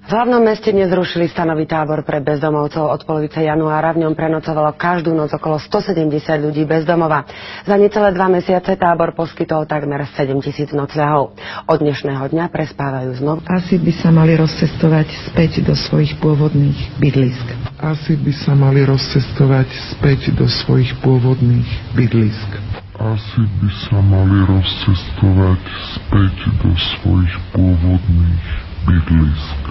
V hlavnom meste dnes zrušili stanový tábor pre bezdomovcov. Od polovice januára v ňom prenocovalo každú noc okolo 170 ľudí bez domova. Za necelé 2 mesiace tábor poskytol takmer 7 000 nocľahov. Od dnešného dňa prespávajú znovu. Asi by sa mali rozcestovať späť do svojich pôvodných bydlisk. Asi by sa mali rozcestovať späť do svojich pôvodných bydlisk. Asi by sa mali rozcestovať späť do svojich pôvodných bydlisk.